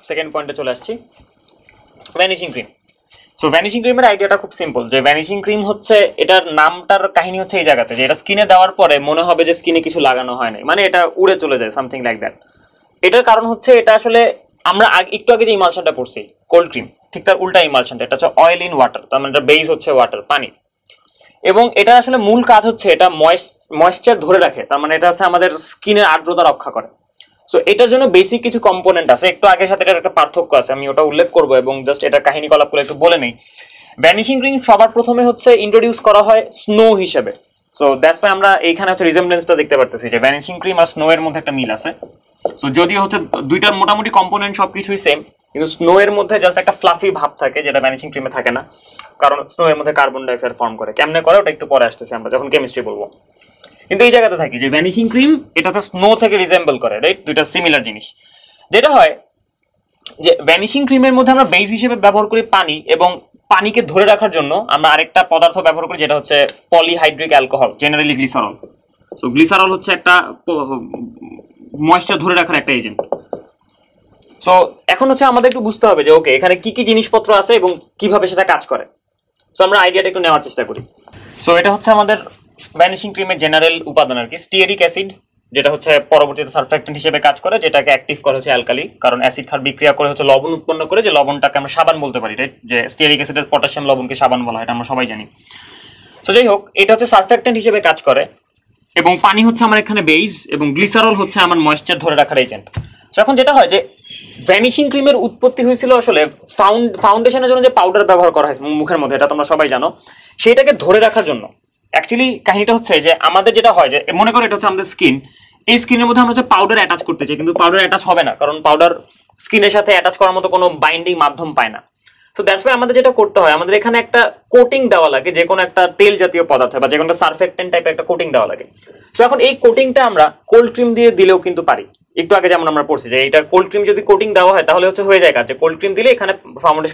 Second পয়েন্টে চলে আসছি, ভ্যানিশিং ক্রিম। সো ভ্যানিশিং ক্রিমের আইডিয়াটা খুব সিম্পল, যে ভ্যানিশিং ক্রিম হচ্ছে, এটার নামটার কাহিনী হচ্ছে এই জায়গাতে যে এটা স্কিনে দেওয়ার পরে মনে হবে যে স্কিনে কিছু লাগানো হয় না, মানে এটা উড়ে চলে যায়, সামথিং লাইক দ্যাট। এটার কারণ হচ্ছে এটা আসলে আমরা একটু আগে যে ইমালশনটা পড়ছি কোল্ড ক্রিম, ঠিক তার উল্টা ইমালশনটা, এটা হচ্ছে অয়েল ইন ওয়াটার, তার মানে এটা বেস হচ্ছে ওয়াটার, পানি। এবং এটা আসলে মূল কাজ হচ্ছে এটা ময়েশ্চার ধরে রাখে, তার মানে এটা হচ্ছে আমাদের স্কিনের আর্দ্রতা রক্ষা করে। সো এটার জন্য বেসিক কিছু কম্পোনেন্ট আছে, একটু আগের সাথে এটার একটা পার্থক্য আছে, আমি ওটা উল্লেখ করবো এবং জাস্ট এটা কাহিনী কলাপ করে একটু বলে নেই। ভ্যানিশিং ক্রিম সবার প্রথমে হচ্ছে ইন্ট্রোডিউস করা হয় স্নো হিসেবে। সো দ্যাটস ওয়াই আমরা এইখানে হচ্ছে রিজেমব্লেন্সটা দেখতে পারতেছি যে ভ্যানিশিং ক্রিম আর স্নো এর মধ্যে একটা মিল আছে। সো যদিও হচ্ছে দুইটার মোটামুটি কম্পোনেন্ট সবকিছুই সেম, কিন্তু স্নো এর মধ্যে জাস্ট একটা ফ্লাফি ভাব থাকে যেটা ভ্যানিশিং ক্রিমে থাকে না, কারণ স্নো এর মধ্যে কার্বন ডাইঅক্সাইড ফর্ম করে। কেমনে করে ওটা একটু পরে আসতেছে আমরা যখন কেমিস্ট্রি বলবো। কিন্তু এই জায়গাতে থাকি যে ভ্যানিশিং ক্রিম এটা হচ্ছে স্নো থেকে রিজেম্বল করে, রাইট? দুইটা সিমিলার জিনিস। যেটা হয় যে ভ্যানিশিং ক্রিমের মধ্যে আমরা বেস হিসেবে ব্যবহার করি পানি, এবং পানিকে ধরে রাখার জন্য আমরা আরেকটা পদার্থ ব্যবহার করি যেটা হচ্ছে polyhydric alcohol, generally glycerol. So glycerol হচ্ছে একটা ময়েশ্চার ধরে রাখার একটা এজেন্ট। সো এখন হচ্ছে আমাদের একটু বুঝতে হবে যে ওকে এখানে কি কি জিনিসপত্র আছে এবং কিভাবে সেটা কাজ করে। সো আমরা আইডিয়াটা একটু নেওয়ার চেষ্টা করি। সো এটা হচ্ছে আমাদের ভ্যানিশিং ক্রিমের জেনারেল উপাদান আর কি, স্টিয়ারিক অ্যাসিড, যেটা হচ্ছে পরবর্তীতে সারফ্যাক্টেন্ট হিসেবে কাজ করে, যেটাকে অ্যাক্টিভ করে হচ্ছে অ্যালকালি, কারণ অ্যাসিড ক্ষার বিক্রিয়া করে হচ্ছে লবণ উৎপন্ন করে, যে লবণটাকে আমরা সাবান বলতে পারি, রাইট? যে স্টিয়ারিক অ্যাসিডের পটাশিয়াম লবণকে সাবান বলা হয়, এটা আমরা সবাই জানি। তো যাই হোক, এটা হচ্ছে সারফ্যাক্টেন্ট হিসেবে কাজ করে, এবং পানি হচ্ছে আমার এখানে বেস, এবং গ্লিসারল হচ্ছে আমার ময়েশ্চার ধরে রাখার এজেন্ট। তো এখন যেটা হয় যে ভ্যানিশিং ক্রিমের উৎপত্তি হয়েছিল আসলে ফাউন্ডেশনের জন্য যে পাউডার ব্যবহার করা হয় মুখের মধ্যে, এটা তোমরা সবাই জানো, সেটাকে ধরে রাখার জন্য। অ্যাকচুয়ালি কাহিনীটা হচ্ছে যে আমাদের যেটা হয় যে মনে করো এটা হচ্ছে আমাদের স্কিন, এই স্কিনের মধ্যে আমরা হচ্ছে পাউডার অ্যাটাচ করতে চাই, কিন্তু পাউডার অ্যাটাচ হবে না, কারণ পাউডার স্কিনের সাথে অ্যাটাচ করার মতো কোনো বাইন্ডিং মাধ্যম পায় না। তো দ্যাটস ওয়াই আমাদের যেটা করতে হয়, আমাদের এখানে একটা কোটিং দেওয়া লাগে, যে কোনো একটা তেল জাতীয় পদার্থ বা যে কোনো সারফেক্টেন্ট টাইপের একটা কোটিং দেওয়া লাগে। তো এখন এই কোটিংটা আমরা কোল্ড ক্রিম দিয়ে দিলেও কিন্তু পারি। একটু আগে যেমন আমরা পড়ছি যে এটা কোল্ড ক্রিম যদি কোটিং দেওয়া হয় তাহলে হচ্ছে হয়ে যায় কাজ, যে কোল্ড ক্রিম দিলে এখানে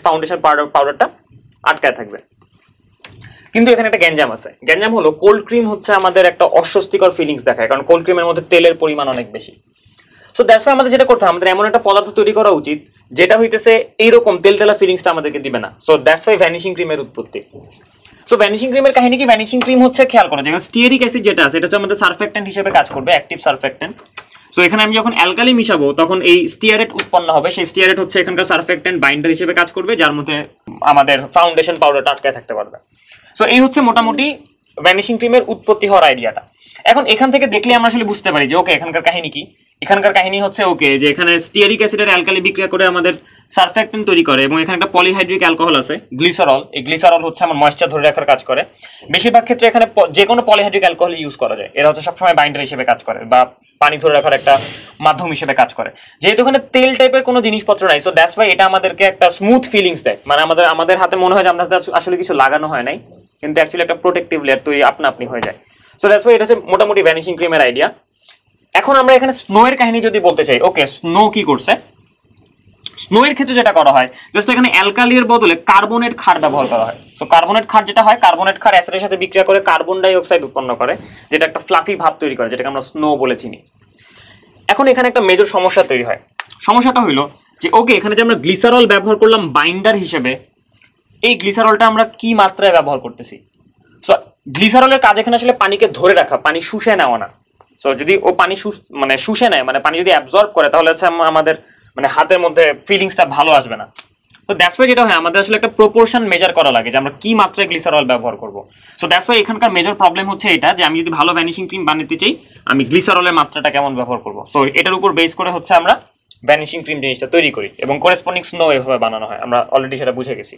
ফাউন্ডেশন পাউডারটা আটকায় থাকবে। কিন্তু এখানে একটা গ্যাঞ্জাম আছে। গ্যাঞ্জাম হলো কোল্ড ক্রিম হচ্ছে আমাদের একটা অস্বস্তিকর ফিলিংস দেখায়, কারণ কোল্ড ক্রিমের মধ্যে তেলের পরিমাণ অনেক বেশি। সো দ্যাটস ওয়াই আমাদের যেটা করতে হয়, আমাদের এমন একটা পদার্থ তৈরি করা উচিত যেটা হইতেছে এইরকম তেলতেলা ফিলিংসটা আমাদেরকে দিবে না। সো দ্যাটস ওয়াই ভ্যানিশিং ক্রিমের উৎপত্তি। সো ভ্যানিশিং ক্রিমের কাহিনী কি, ভ্যানিশিং ক্রিম হচ্ছে খেয়াল করো যে স্টিয়ারিক অ্যাসিড যেটা আছে এটা হচ্ছে আমাদের সারফেক্টেন্ট হিসেবে কাজ করবে, অ্যাক্টিভ সারফেক্টেন্ট। সো এখানে আমি যখন অ্যালকালি মিশাবো তখন এই স্টিয়ারেট উৎপন্ন হবে, সেই স্টিয়ারেট হচ্ছে এখানকার সারফেক্টেন্ট বাইন্ডার হিসেবে কাজ করবে, যার মধ্যে আমাদের ফাউন্ডেশন পাউডারটা আটকায় থাকতে পারবে। সো এই হচ্ছে মোটামুটি ভ্যানিশিং ক্রিমের উৎপত্তি হওয়ার আইডিয়াটা। এখন এখান থেকে দেখলে আমরা আসলে বুঝতে পারি যে ওকে এখানকার কাহিনী কি। এখানকার কাহিনী হচ্ছে ওকে যে এখানে স্টিয়ারিক অ্যাসিডের অ্যালকালি বিক্রিয়া করে আমাদের সারফেক্টেন্ট তৈরি করে, এবং এখানে একটা পলিহাইড্রিক অ্যালকোহল আছে গ্লিসারল, এই গ্লিসারল হচ্ছে আমার ময়েশ্চার ধরে রাখার কাজ করে। বেশিরভাগ ক্ষেত্রে এখানে যে কোনো পলিহাইড্রিক অ্যালকোহল ইউজ করা যায়, এরা হচ্ছে সবসময় বাইন্ডার হিসেবে কাজ করে বা পানি ধরে রাখার একটা মাধ্যম হিসেবে কাজ করে। যেহেতু এখানে তেল টাইপের কোনো জিনিসপত্র নাই, সো দ্যাটস ওয়াই এটা আমাদেরকে একটা স্মুথ ফিলিংস দেয়, মানে আমাদের হাতে মনে হয় যে আমাদের হাতে আসলে কিছু লাগানো হয় নাই, কিন্তু অ্যাকচুয়ালি একটা প্রোটেক্টিভ লেয়ার তৈরি আপনা আপনি হয়ে যায়। সো দ্যাটস ওয়াই এটা হচ্ছে মোটামুটি ভ্যানিশিং ক্রিমের আইডিয়া। এখন আমরা এখানে স্নো এর কাহিনী যদি বলতে চাই, ওকে স্নো কি করছে? স্নো এর ক্ষেত্রে যেটা করা হয় জাস্ট এখানে অ্যালকালির বদলে কার্বনেট ক্ষার ব্যবহার করা হয়। সো কার্বনেট ক্ষার যেটা হয়, কার্বনেট ক্ষার অ্যাসিডের সাথে বিক্রিয়া করে কার্বন ডাই অক্সাইড উৎপন্ন করে, যেটা একটা ফ্লাফি ভাব তৈরি করে, যেটাকে আমরা স্নো বলে চিনি। এখন এখানে একটা মেজর সমস্যা তৈরি হয়। সমস্যাটা হইলো যে ওকে এখানে যে আমরা গ্লিসারল ব্যবহার করলাম বাইন্ডার হিসেবে, এই গ্লিসারলটা আমরা কি মাত্রায় ব্যবহার করতেছি? সো গ্লিসারলের কাজ এখানে আসলে পানিকে ধরে রাখা, পানি শুষে নেওয়া না। সো যদি ও পানি শুষে নেয়, মানে পানি যদি অ্যাবজর্ব করে, তাহলে হচ্ছে আমাদের মানে হাতের মধ্যে ফিলিংসটা ভালো আসবে না। তো দ্যাটস ওয়াই যেটা হয় আমাদের আসলে একটা প্রপোর্শন মেজার করা লাগে যে আমরা কি মাত্রায় গ্লিসারল ব্যবহার করব। সো দ্যাটস ওয়াই এখানকার মেজর প্রবলেম হচ্ছে এটা যে আমি যদি ভালো ভ্যানিশিং ক্রিম বানাতে চাই, আমি গ্লিসারলের মাত্রাটা কেমন ব্যবহার করব। সো এটার উপর বেস করে হচ্ছে আমরা ভ্যানিশিং ক্রিম জিনিসটা তৈরি করি, এবং করেসপন্ডিং স্নো এভাবে বানানো হয়, আমরা অলরেডি সেটা বুঝে গেছি।